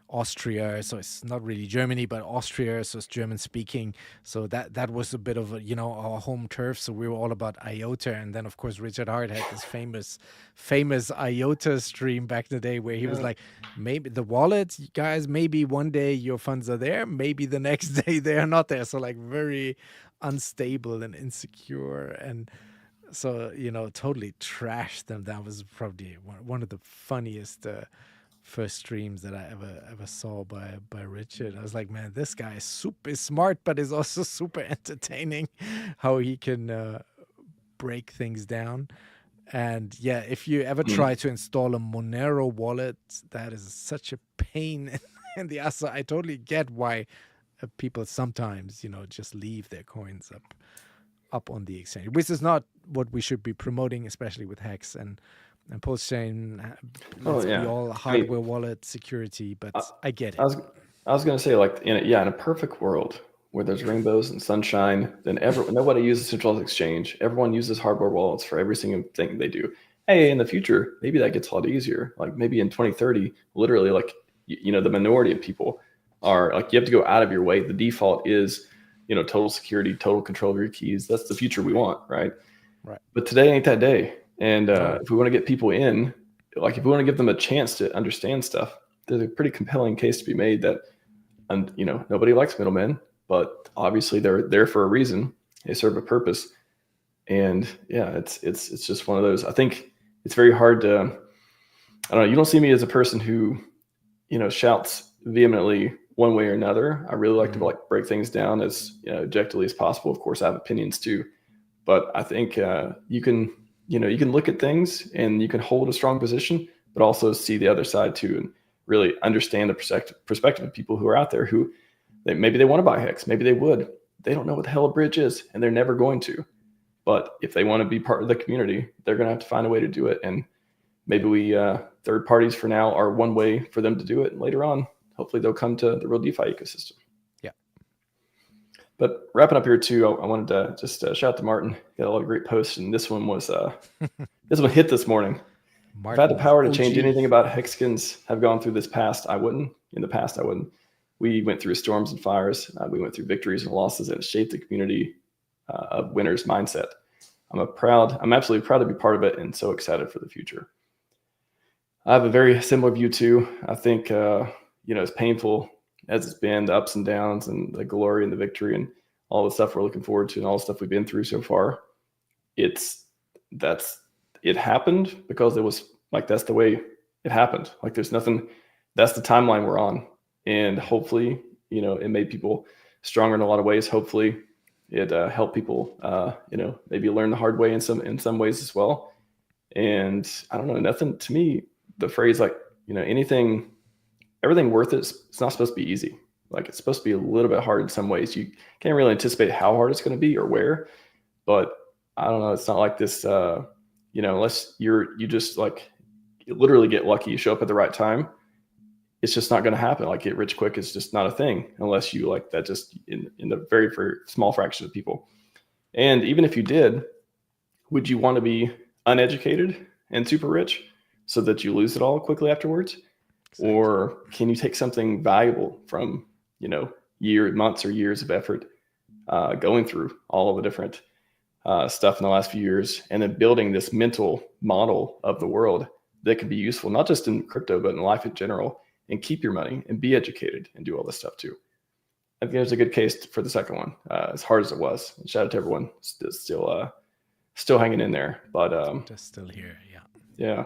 Austria, so it's not really Germany, but Austria, so it's German speaking. So that was a bit of our home turf. So we were all about IOTA, and then of course Richard Hart had this famous IOTA stream back in the day where he was like, maybe the wallet, guys, maybe one day your funds are there, maybe the next day they are not there. So like very unstable and insecure, and so totally trashed them. That was probably one of the funniest first streams that I ever saw by Richard. I was like, man, this guy is super smart, but is also super entertaining how he can break things down. And if you ever try to install a Monero wallet, that is such a pain in the ass. So I totally get why people sometimes, just leave their coins up on the exchange, which is not what we should be promoting, especially with HEX and PulseChain. Let's be all hardware wallet security, but I get it. I was going to say, like, in a perfect world where there's rainbows and sunshine, then nobody uses centralized exchange. Everyone uses hardware wallets for every single thing they do. Hey, in the future, maybe that gets a lot easier. Like maybe in 2030, literally, like the minority of people are like, you have to go out of your way. The default is total security, total control of your keys. That's the future we want, right? Right. But today ain't that day. And if we want to get people in, like if we want to give them a chance to understand stuff, there's a pretty compelling case to be made that, nobody likes middlemen, but obviously they're there for a reason. They serve a purpose. And it's just one of those. I think it's very hard to, I don't know, you don't see me as a person who, shouts vehemently one way or another. I really like to like break things down as objectively as possible. Of course, I have opinions too, but I think you can look at things and you can hold a strong position, but also see the other side too, and really understand the perspective of people who are out there who maybe they want to buy HEX, maybe they would. They don't know what the hell a bridge is, and they're never going to. But if they want to be part of the community, they're going to have to find a way to do it. And maybe we third parties for now are one way for them to do it. And later on, hopefully they'll come to the real DeFi ecosystem. Yeah. But wrapping up here too, I wanted to just shout out to Martin. Got a lot of great posts, and this one was this one hit this morning. If I had the power to change anything about Hexkins have gone through this past, I wouldn't. In the past, I wouldn't. We went through storms and fires. We went through victories and losses that shaped the community a winner's mindset. I'm absolutely proud to be part of it and so excited for the future. I have a very similar view too. I think, as painful as it's been, the ups and downs and the glory and the victory and all the stuff we're looking forward to and all the stuff we've been through so far, it happened because it was like, that's the way it happened. Like there's nothing, that's the timeline we're on. And hopefully, it made people stronger in a lot of ways. Hopefully it helped people, maybe learn the hard way in some ways as well. And I don't know, nothing to me, the phrase like, everything worth it, it's not supposed to be easy. Like it's supposed to be a little bit hard in some ways. You can't really anticipate how hard it's going to be or where, but I don't know. It's not like this, unless you just like you literally get lucky, you show up at the right time. It's just not going to happen. Like get rich quick is just not a thing unless you like that, just in the very, very small fraction of people. And even if you did, would you want to be uneducated and super rich so that you lose it all quickly afterwards? Exactly. Or can you take something valuable from, months or years of effort going through all of the different stuff in the last few years and then building this mental model of the world that can be useful, not just in crypto, but in life in general, and keep your money and be educated and do all this stuff too. I think there's a good case for the second one, as hard as it was. And shout out to everyone still hanging in there, but just still here. Yeah.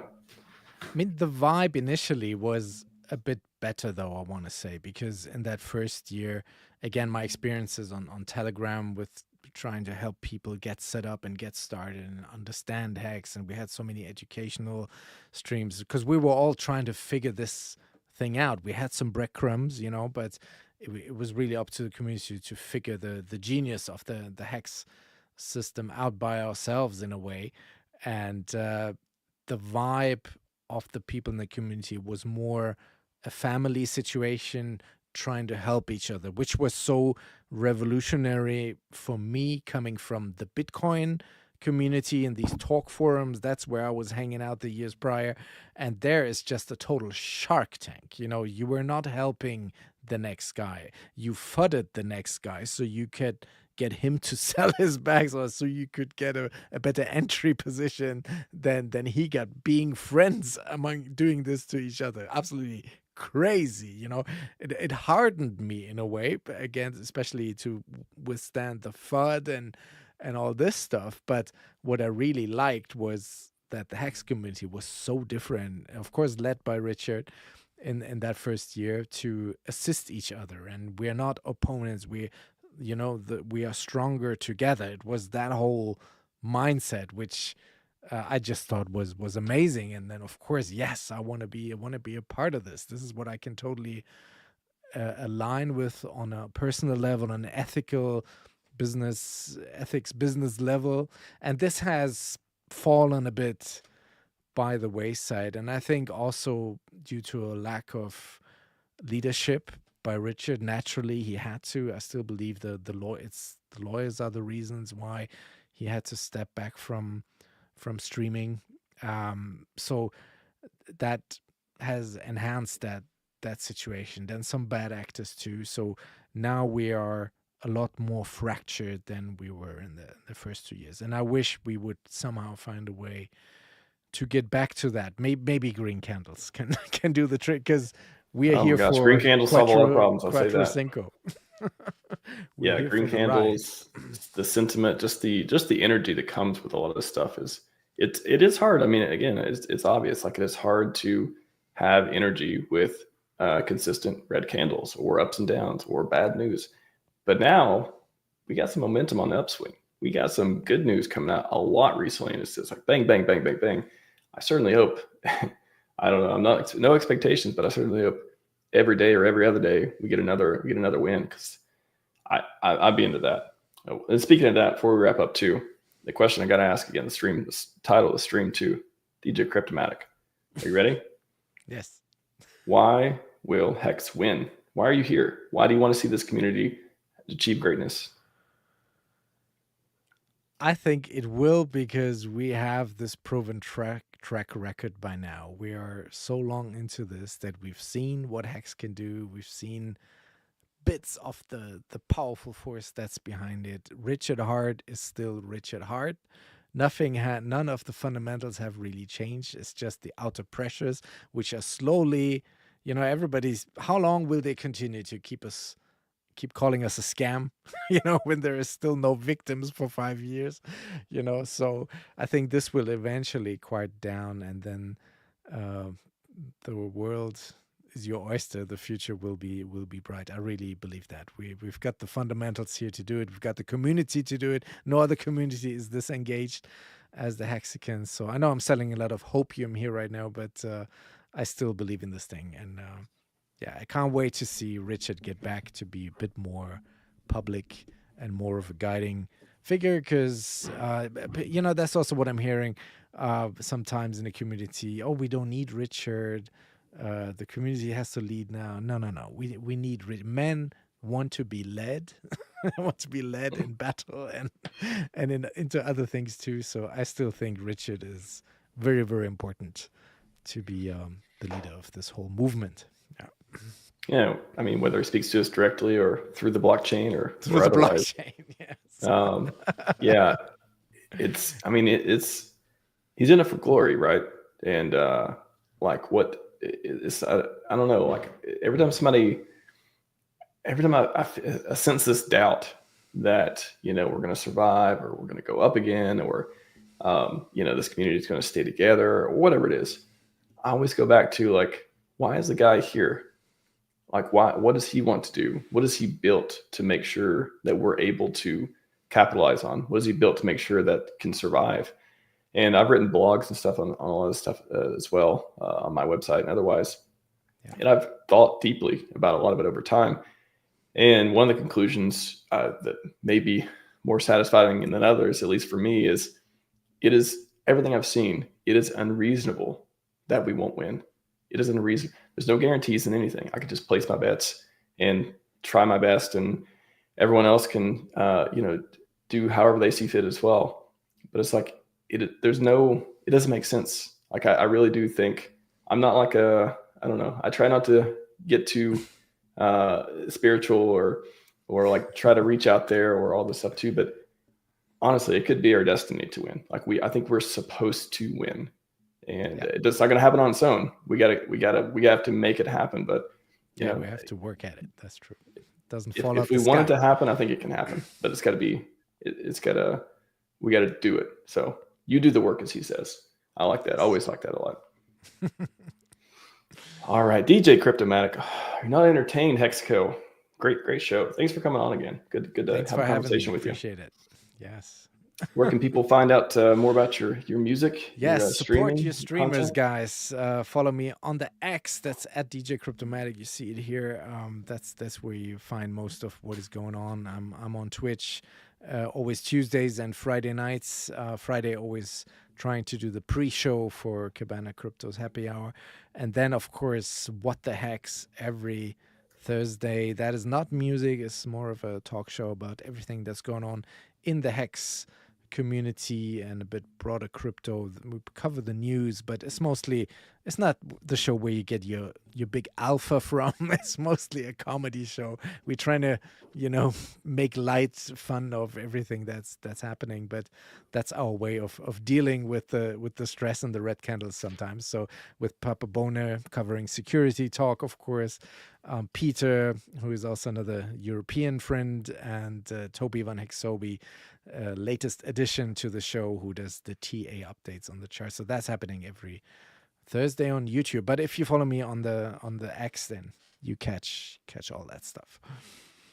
I mean, the vibe initially was a bit better, though, I want to say, because in that first year, again, my experiences on Telegram with trying to help people get set up and get started and understand HEX, and we had so many educational streams because we were all trying to figure this thing out. We had some breadcrumbs, but it was really up to the community to figure the genius of the HEX system out by ourselves in a way. And the vibe of the people in the community was more a family situation, trying to help each other, which was so revolutionary for me coming from the Bitcoin community and these talk forums. That's where I was hanging out the years prior. And there is just a total shark tank. You were not helping the next guy. You fudded the next guy so you could get him to sell his bags, or so you could get a better entry position than he got, being friends among doing this to each other. Absolutely crazy. It hardened me in a way, again, especially to withstand the FUD and all this stuff. But what I really liked was that the HEX community was so different, of course led by Richard in that first year, to assist each other. And we are not opponents. We are stronger together. It was that whole mindset, which I just thought was amazing. And then, of course, yes, I want to be a part of this. This is what I can totally align with on a personal level, on an ethics business level. And this has fallen a bit by the wayside. And I think also due to a lack of leadership by Richard. Naturally, he had to. I still believe the lawyers are the reasons why he had to step back from streaming. So that has enhanced that situation. Then some bad actors too. So now we are a lot more fractured than we were in the first 2 years. And I wish we would somehow find a way to get back to that. Maybe green candles can do the trick, because we are here for green candles solve all our problems. I'll say that. Cinco. Yeah, green candles, the sentiment, just the energy that comes with a lot of this stuff it is hard. I mean, again, it's obvious. Like it is hard to have energy with consistent red candles or ups and downs or bad news. But now we got some momentum on the upswing. We got some good news coming out a lot recently, and it's just like bang, bang, bang, bang, bang. I certainly hope. I don't know. I'm not no expectations, but I certainly hope every day or every other day we get another win, because I'd be into that. And speaking of that, before we wrap up too, the question I got to ask again, the title of the stream too, DJ Cryptomatic. Are you ready? Yes. Why will HEX win? Why are you here? Why do you want to see this community achieve greatness? I think it will, because we have this proven track record by now. We are so long into this that we've seen what HEX can do. We've seen bits of the powerful force that's behind it. Richard Hart is still Richard Hart. None of the fundamentals have really changed. It's just the outer pressures, which are slowly, how long will they continue to keep calling us a scam, when there is still no victims for 5 years, So I think this will eventually quiet down, and then uh, the world is your oyster. The future will be bright. I really believe that we've got the fundamentals here to do it. We've got the community to do it. No other community is this engaged as the Hexicans. So I know I'm selling a lot of hopium here right now, but I still believe in this thing, and I can't wait to see Richard get back to be a bit more public and more of a guiding figure, because that's also what I'm hearing sometimes in the community. Oh, we don't need Richard. The community has to lead now. No. We need men want to be led, want to be led in battle and into other things too. So I still think Richard is very, very important to be the leader of this whole movement. Yeah, I mean, whether he speaks to us directly or through the blockchain or through the otherwise. blockchain, yes. Yeah, it's he's in it for glory, right? And like what is I don't know, like every time I sense this doubt that we're going to survive, or we're going to go up again, or this community is going to stay together, or whatever it is, I always go back to, like, why is the guy here? Like, what does he want to do? What has he built to make sure that we're able to capitalize on? What has he built to make sure that can survive? And I've written blogs and stuff on a lot of stuff as well on my website and otherwise. Yeah. And I've thought deeply about a lot of it over time. And one of the conclusions that may be more satisfying than others, at least for me, is it is everything I've seen. It is unreasonable that we won't win. It is unreasonable. There's no guarantees in anything. I could just place my bets and try my best, and everyone else can, do however they see fit as well. But it's like, it doesn't make sense. Like, I really do think I'm not like I don't know. I try not to get too spiritual or like try to reach out there or all this stuff too. But honestly, it could be our destiny to win. Like I think we're supposed to win. And it's not going to happen on its own. We have to make it happen. But we have to work at it. That's true. It doesn't fall out if we want it to happen, I think it can happen. But it's got to be. We got to do it. So you do the work, as he says. I like that. I always like that a lot. All right, DJ Cryptomatic. You're not entertained, Hexco. Great show. Thanks for coming on again. Good to have a conversation with you. Appreciate it. Yes. Where can people find out more about your music? Yes, support your streamers, guys. Follow me on the X. That's at DJ Cryptomatic. You see it here. That's where you find most of what is going on. I'm on Twitch, always Tuesdays and Friday nights. Friday always trying to do the pre-show for Cabana Crypto's Happy Hour, and then of course What the HEX every Thursday. That is not music. It's more of a talk show about everything that's going on in the HEX community and a bit broader crypto. We cover the news, but it's not the show where you get your big alpha from. It's mostly a comedy show. We're trying to make light fun of everything that's happening, but that's our way of dealing with the stress and the red candles sometimes. So with Papa Boner covering security talk, of course, Peter, who is also another European friend, and Toby Van Hexobi, latest addition to the show, who does the TA updates on the chart. So that's happening every Thursday on YouTube. But if you follow me on the X, then you catch all that stuff.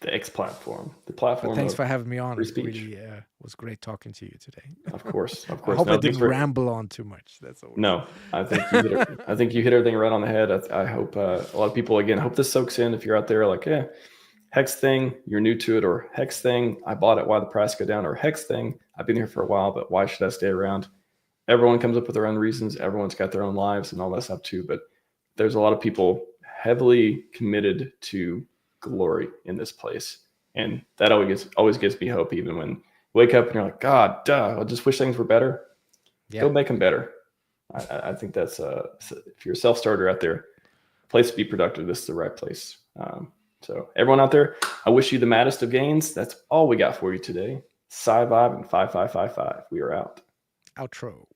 The X platform, the platform. But thanks for having me on. It really was great talking to you today. Of course. I hope I didn't ramble on too much. That's all. No, I think you hit everything right on the head. I hope a lot of people, again, hope this soaks in. If you're out there like, Hex thing, you're new to it, or Hex thing, I bought it, why the price go down, or Hex thing, I've been here for a while, but why should I stay around? Everyone comes up with their own reasons. Everyone's got their own lives and all that stuff too. But there's a lot of people heavily committed to glory in this place. And that always gives me hope, even when you wake up and you're like, God, I just wish things were better. Yeah. Go make them better. I think that's, if you're a self-starter out there, place to be productive, this is the right place So everyone out there, I wish you the maddest of gains. That's all we got for you today. Scivive and 5555. We are out. Outro.